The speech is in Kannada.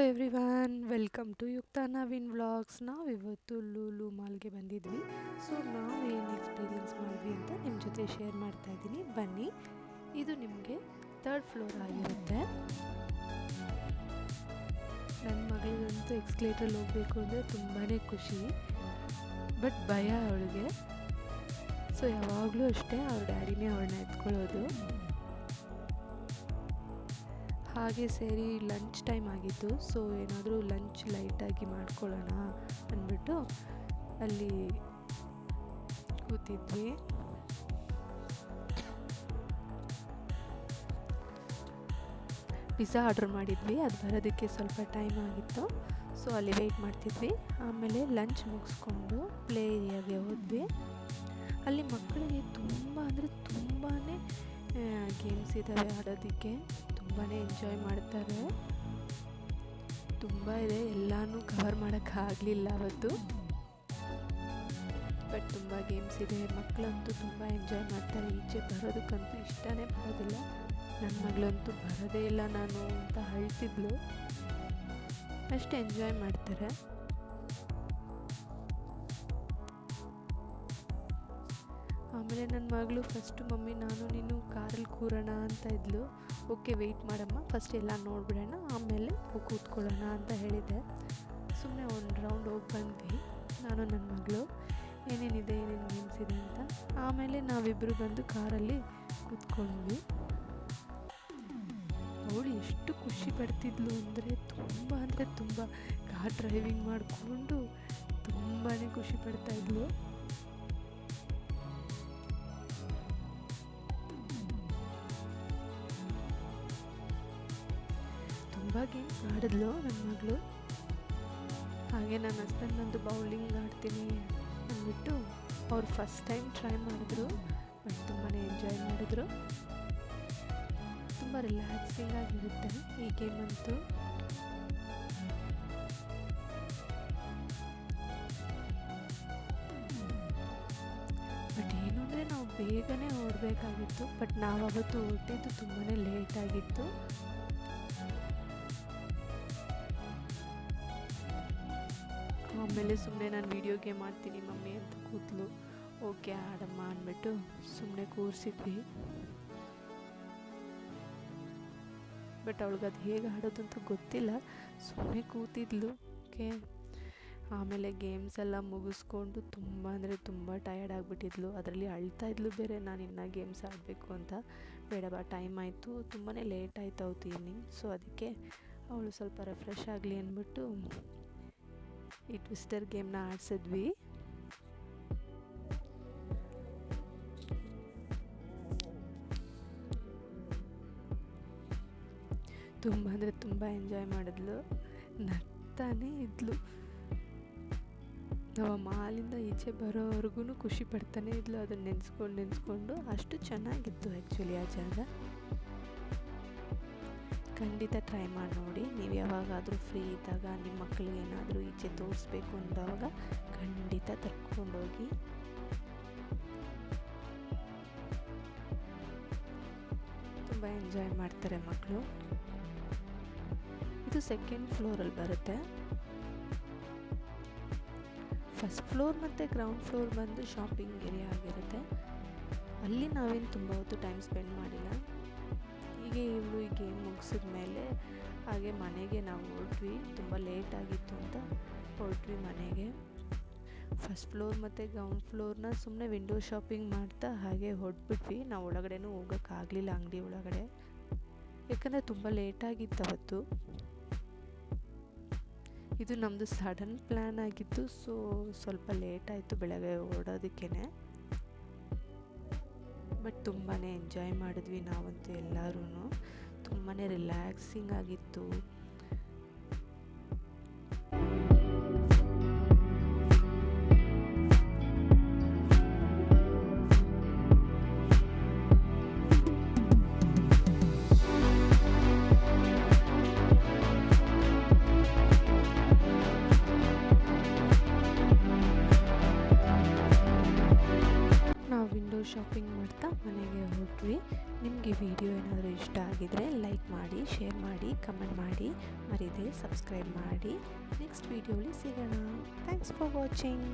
ಎವ್ರಿವನ್, ವೆಲ್ಕಮ್ ಟು ಯುಕ್ತ ನವೀನ್ ವ್ಲಾಗ್ಸ್. ನಾವಿವತ್ತು ಲೂಲು ಮಾಲ್ಗೆ ಬಂದಿದ್ವಿ. ಸೊ ನಾವು ಏನು ಎಕ್ಸ್ಪೀರಿಯನ್ಸ್ ಮಾಡಿದ್ವಿ ಅಂತ ನಿಮ್ಮ ಜೊತೆ ಶೇರ್ ಮಾಡ್ತಾ ಇದ್ದೀನಿ. ಬನ್ನಿ. ಇದು ನಿಮಗೆ 3rd ಫ್ಲೋರ್ ಆಗಿರುತ್ತೆ. ನನ್ನ ಮಗಳಿಗಂತೂ ಎಕ್ಸ್ಕಲೇಟ್ರಲ್ಲಿ ಹೋಗಬೇಕು ಅಂದರೆ ತುಂಬಾ ಖುಷಿ, ಬಟ್ ಭಯ ಅವಳಿಗೆ. ಸೊ ಯಾವಾಗಲೂ ಅಷ್ಟೇ ಅವ್ರ ಡ್ಯಾಡಿನೇ ಅವಳನ್ನ ಎತ್ಕೊಳ್ಳೋದು. ಹಾಗೆ ಸೇರಿ ಲಂಚ್ ಟೈಮ್ ಆಗಿತ್ತು. ಸೊ ಏನಾದರೂ ಲಂಚ್ ಲೈಟಾಗಿ ಮಾಡ್ಕೊಳ್ಳೋಣ ಅಂದ್ಬಿಟ್ಟು ಅಲ್ಲಿ ಕೂತಿದ್ವಿ. ಪಿಜ್ಜಾ ಆರ್ಡ್ರ್ ಮಾಡಿದ್ವಿ, ಅದು ಬರೋದಕ್ಕೆ ಸ್ವಲ್ಪ ಟೈಮ್ ಆಗಿತ್ತು. ಸೊ ಅಲ್ಲಿ ವೆಯ್ಟ್ ಮಾಡ್ತಿದ್ವಿ. ಆಮೇಲೆ ಲಂಚ್ ಮುಗಿಸ್ಕೊಂಡು ಪ್ಲೇ ಏರಿಯಾಗೆ ಹೋದ್ವಿ. ಅಲ್ಲಿ ಮಕ್ಕಳಿಗೆ ತುಂಬ ಅಂದರೆ ತುಂಬಾ ಗೇಮ್ಸ್ ಇದ್ದಾವೆ ಆಡೋದಕ್ಕೆ. ತುಂಬಾ ಎಂಜಾಯ್ ಮಾಡ್ತಾರೆ. ತುಂಬ ಇದೆ, ಎಲ್ಲನೂ ಕವರ್ ಮಾಡೋಕ್ಕಾಗಲಿಲ್ಲ ಅವತ್ತು. ಬಟ್ ತುಂಬ ಗೇಮ್ಸ್ ಇದೆ. ಮಕ್ಕಳಂತೂ ತುಂಬ ಎಂಜಾಯ್ ಮಾಡ್ತಾರೆ. ಈಚೆ ಬರೋದಕ್ಕಂತೂ ಇಷ್ಟನೇ ಬರೋದಿಲ್ಲ. ನನ್ನ ಮಗಳಂತೂ ಬರೋದೇ ಇಲ್ಲ ನಾನು ಅಂತ ಅಳ್ತಿದ್ಲು. ಅಷ್ಟು ಎಂಜಾಯ್ ಮಾಡ್ತಾರೆ. ಆಮೇಲೆ ನನ್ನ ಮಗಳು ಫಸ್ಟು ಮಮ್ಮಿ ನಾನು ನೀನು ಕಾರಲ್ಲಿ ಕೂರೋಣ ಅಂತ ಇದ್ಲು. ಓಕೆ ವೆಯ್ಟ್ ಮಾಡಮ್ಮ, ಫಸ್ಟ್ ಎಲ್ಲ ನೋಡಿಬಿಡೋಣ, ಆಮೇಲೆ ಕೂತ್ಕೊಳ್ಳೋಣ ಅಂತ ಹೇಳಿದ್ದೆ. ಸುಮ್ಮನೆ ಒಂದು ರೌಂಡ್ ಹೋಗಿ ಬಂದ್ವಿ ನಾನು ನನ್ನ ಮಗಳು. ಏನೇನಿದೆ ಏನೇನು ಗೇಮ್ಸ್ ಇದೆ ಅಂತ. ಆಮೇಲೆ ನಾವಿಬ್ಬರು ಬಂದು ಕಾರಲ್ಲಿ ಕೂತ್ಕೊಂಡ್ವಿ. ಅವಳು ಎಷ್ಟು ಖುಷಿ ಪಡ್ತಿದ್ಲು ಅಂದರೆ ತುಂಬ ಕಾರ್ ಡ್ರೈವಿಂಗ್ ಮಾಡಿಕೊಂಡು ತುಂಬಾ ಖುಷಿ ಪಡ್ತಾಯಿದ್ಲು. ತುಂಬ ಗೇಮ್ಸ್ ಆಡಿದ್ಲು ನನ್ನ ಮಗಳು. ಹಾಗೆ ನನ್ನ ಹಸ್ಬೆಂಡ್ ಬಂದು ಬೌಲಿಂಗ್ ಆಡ್ತೀನಿ ಅಂದ್ಬಿಟ್ಟು ಅವ್ರು ಫಸ್ಟ್ ಟೈಮ್ ಟ್ರೈ ಮಾಡಿದ್ರು. ಬಟ್ ತುಂಬಾ ಎಂಜಾಯ್ ಮಾಡಿದ್ರು. ತುಂಬ ರಿಲ್ಯಾಕ್ಸಿಂಗ್ ಆಗಿರುತ್ತೆ ಈ ಗೇಮ್ ಅಂತೂ. ಬಟ್ ಏನು ಅಂದರೆ ನಾವು ಬೇಗನೆ ಓಡಬೇಕಾಗಿತ್ತು. ಬಟ್ ನಾವು ಅವತ್ತು ಹೊರಟಿದ್ದು ತುಂಬಾ ಲೇಟ್ ಆಗಿತ್ತು. ಆಮೇಲೆ ಸುಮ್ಮನೆ ನಾನು ವೀಡಿಯೋ ಗೇಮ್ ಆಡ್ತೀನಿ ಮಮ್ಮಿ ಅಂತ ಕೂತ್ಲು. ಓಕೆ ಆಡಮ್ಮ ಅಂದ್ಬಿಟ್ಟು ಸುಮ್ಮನೆ ಕೂರಿಸಿದ್ವಿ. ಬಟ್ ಅವಳಿಗೆ ಅದು ಹೇಗೆ ಆಡೋದು ಅಂತ ಗೊತ್ತಿಲ್ಲ, ಸುಮ್ಮನೆ ಕೂತಿದ್ಲು. ಓಕೆ. ಆಮೇಲೆ ಗೇಮ್ಸ್ ಎಲ್ಲ ಮುಗಿಸ್ಕೊಂಡು ತುಂಬ ಅಂದರೆ ತುಂಬ ಟಯರ್ಡ್ ಆಗಿಬಿಟ್ಟಿದ್ಲು. ಅದರಲ್ಲಿ ಅಳ್ತಾ ಇದ್ಲು ಬೇರೆ, ನಾನು ಇನ್ನೂ ಗೇಮ್ಸ್ ಆಡಬೇಕು ಅಂತ. ಬೇಡ ಬಾ, ಟೈಮ್ ಆಯಿತು, ತುಂಬಾ ಲೇಟ್ ಆಯ್ತು ಅವತ್ತು ಈವ್ನಿಂಗ್. ಸೊ ಅದಕ್ಕೆ ಅವಳು ಸ್ವಲ್ಪ ರಿಫ್ರೆಶ್ ಆಗಲಿ ಅಂದ್ಬಿಟ್ಟು ಈ ಟ್ವಿಸ್ಟರ್ ಗೇಮ್ನ ಆಡಿಸಿದ್ವಿ. ತುಂಬ ಅಂದರೆ ತುಂಬ ಎಂಜಾಯ್ ಮಾಡಿದ್ಲು. ನಗ್ತಾನೇ ಇದ್ಲು. ನಾವು ಮಾಲಿಂದ ಈಚೆ ಬರೋವರೆಗೂ ಖುಷಿ ಪಡ್ತಾನೆ ಇದ್ಲು. ಅದನ್ನು ನೆನೆಸ್ಕೊಂಡು ಅಷ್ಟು ಚೆನ್ನಾಗಿತ್ತು ಆ್ಯಕ್ಚುಲಿ ಆ ಜಾಗ. ಖಂಡಿತ ಟ್ರೈ ಮಾಡಿ ನೋಡಿ. ನೀವು ಯಾವಾಗಾದರೂ ಫ್ರೀ ಇದ್ದಾಗ ನಿಮ್ಮ ಮಕ್ಕಳಿಗೆ ಏನಾದರೂ ಈಚೆ ತೋರಿಸ್ಬೇಕು ಅಂದಾಗ ಖಂಡಿತ ಕರ್ಕೊಂಡೋಗಿ. ತುಂಬ ಎಂಜಾಯ್ ಮಾಡ್ತಾರೆ ಮಕ್ಕಳು. ಇದು 2nd ಫ್ಲೋರಲ್ಲಿ ಬರುತ್ತೆ. ಫಸ್ಟ್ ಫ್ಲೋರ್ ಮತ್ತು ಗ್ರೌಂಡ್ ಫ್ಲೋರ್ ಬಂದು ಶಾಪಿಂಗ್ ಏರಿಯಾ ಆಗಿರುತ್ತೆ. ಅಲ್ಲಿ ನಾವೇನು ತುಂಬ ಹೊತ್ತು ಟೈಮ್ ಸ್ಪೆಂಡ್ ಮಾಡಿಲ್ಲ. ಹೀಗೆ ಇವಳು ಈ ಗೇಮ್ ಮುಗಿಸಿದ ಮೇಲೆ ಹಾಗೆ ಮನೆಗೆ ನಾವು ಹೊರಟ್ವಿ. ತುಂಬ ಲೇಟ್ ಆಗಿತ್ತು ಅಂತ ಹೊರಟ್ವಿ ಮನೆಗೆ. ಫಸ್ಟ್ ಫ್ಲೋರ್ ಮತ್ತು ಗ್ರೌಂಡ್ ಫ್ಲೋರ್ನ ಸುಮ್ಮನೆ ವಿಂಡೋ ಶಾಪಿಂಗ್ ಮಾಡ್ತಾ ಹಾಗೆ ಹೊರಟ್ಬಿಟ್ವಿ. ನಾವು ಒಳಗಡೆನೂ ಹೋಗೋಕ್ಕಾಗಲಿಲ್ಲ, ಅಂಗಡಿ ಒಳಗಡೆ, ಯಾಕಂದರೆ ತುಂಬ ಲೇಟಾಗಿತ್ತು ಅವತ್ತು. ಇದು ನಮ್ಮದು ಸಡನ್ ಪ್ಲ್ಯಾನ್ ಆಗಿತ್ತು. ಸೊ ಸ್ವಲ್ಪ ಲೇಟ್ ಆಯಿತು ಬೆಳಗ್ಗೆ ಓಡೋದಕ್ಕೇ. ಬಟ್ ತುಂಬಾ ಎಂಜಾಯ್ ಮಾಡಿದ್ವಿ ನಾವಂತೂ ಎಲ್ಲರೂ. ತುಂಬಾ ರಿಲ್ಯಾಕ್ಸಿಂಗ್ ಆಗಿತ್ತು. ನಾವು ವಿಂಡೋ ಶಾಪಿಂಗ್ ಮಾಡ್ತಾ ಮನೆಗೆ ಹೊರಟ್ವಿ. ನಿಮಗೆ ವಿಡಿಯೋ ಏನಾದರೂ ಇಷ್ಟ ಆಗಿದರೆ ಲೈಕ್ ಮಾಡಿ, ಶೇರ್ ಮಾಡಿ, ಕಮೆಂಟ್ ಮಾಡಿ, ಮರೀದೆ ಸಬ್ಸ್ಕ್ರೈಬ್ ಮಾಡಿ. ನೆಕ್ಸ್ಟ್ ವಿಡಿಯೋಲಿ ಸಿಗೋಣ. Thanks for watching.